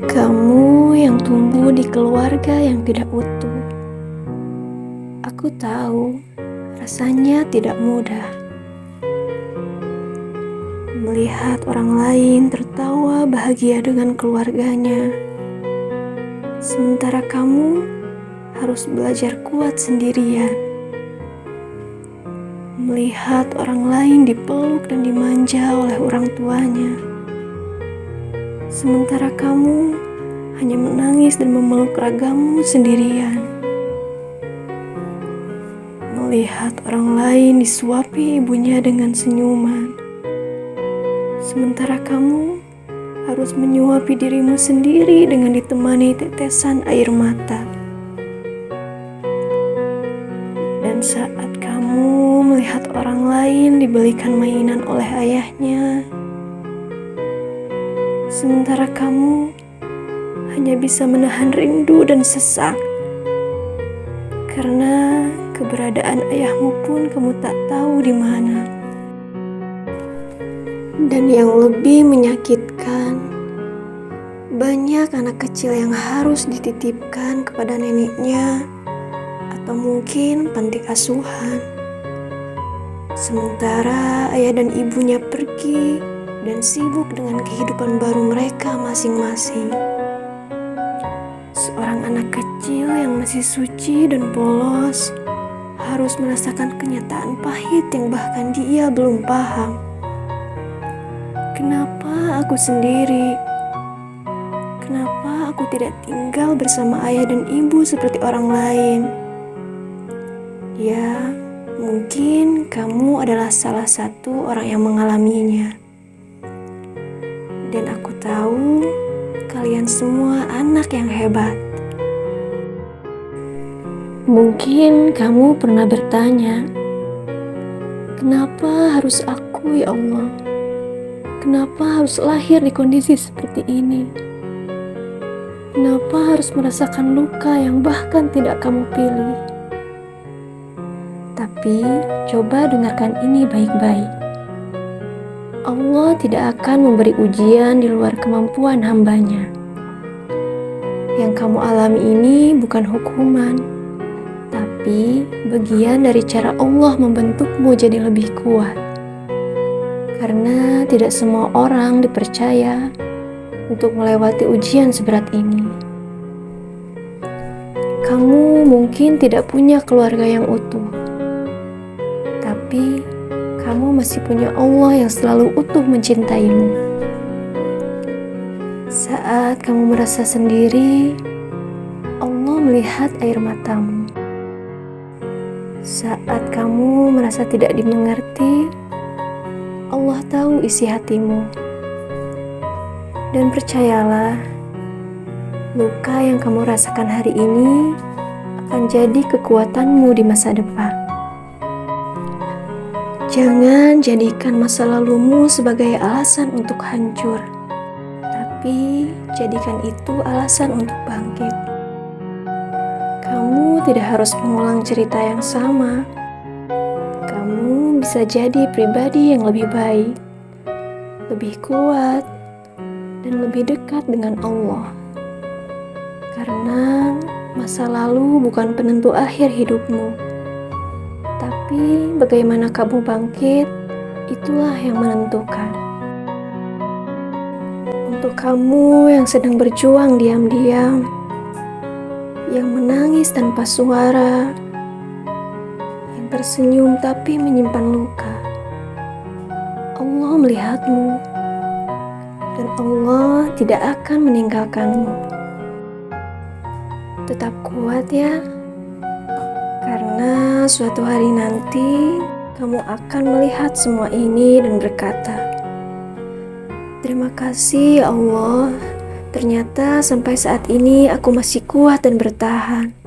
Kamu yang tumbuh di keluarga yang tidak utuh. Aku tahu rasanya tidak mudah. Melihat orang lain tertawa bahagia dengan keluarganya, sementara kamu harus belajar kuat sendirian. Melihat orang lain dipeluk dan dimanja oleh orang tuanya, sementara kamu hanya menangis dan memeluk ragamu sendirian. Melihat orang lain disuapi ibunya dengan senyuman, sementara kamu harus menyuapi dirimu sendiri dengan ditemani tetesan air mata. Dan saat kamu melihat orang lain dibelikan mainan oleh ayahnya, sementara kamu hanya bisa menahan rindu dan sesak, karena keberadaan ayahmu pun kamu tak tahu di mana. Dan yang lebih menyakitkan, banyak anak kecil yang harus dititipkan kepada neneknya atau mungkin panti asuhan, sementara ayah dan ibunya pergi dan sibuk dengan kehidupan baru mereka masing-masing. Seorang anak kecil yang masih suci dan polos harus merasakan kenyataan pahit yang bahkan dia belum paham. Kenapa aku sendiri? Kenapa aku tidak tinggal bersama ayah dan ibu seperti orang lain? Ya, mungkin kamu adalah salah satu orang yang mengalaminya. Dan aku tahu kalian semua anak yang hebat. Mungkin kamu pernah bertanya, kenapa harus aku ya Allah? Kenapa harus lahir di kondisi seperti ini? Kenapa harus merasakan luka yang bahkan tidak kamu pilih? Tapi coba dengarkan ini baik-baik. Allah tidak akan memberi ujian di luar kemampuan hambanya. Yang kamu alami ini bukan hukuman, tapi bagian dari cara Allah membentukmu jadi lebih kuat. Karena tidak semua orang dipercaya untuk melewati ujian seberat ini. Kamu mungkin tidak punya keluarga yang utuh, tapi kamu masih punya Allah yang selalu utuh mencintaimu. Saat kamu merasa sendiri, Allah melihat air matamu. Saat kamu merasa tidak dimengerti, Allah tahu isi hatimu. Dan percayalah, luka yang kamu rasakan hari ini akan jadi kekuatanmu di masa depan. Jangan jadikan masa lalumu sebagai alasan untuk hancur, tapi jadikan itu alasan untuk bangkit. Kamu tidak harus mengulang cerita yang sama. Kamu bisa jadi pribadi yang lebih baik, lebih kuat, dan lebih dekat dengan Allah. Karena masa lalu bukan penentu akhir hidupmu, tapi bagaimana kamu bangkit, itulah yang menentukan. Untuk kamu yang sedang berjuang diam-diam, yang menangis tanpa suara, yang tersenyum tapi menyimpan luka, Allah melihatmu, dan Allah tidak akan meninggalkanmu. Tetap kuat ya, karena suatu hari nanti kamu akan melihat semua ini dan berkata, terima kasih ya Allah, ternyata sampai saat ini aku masih kuat dan bertahan.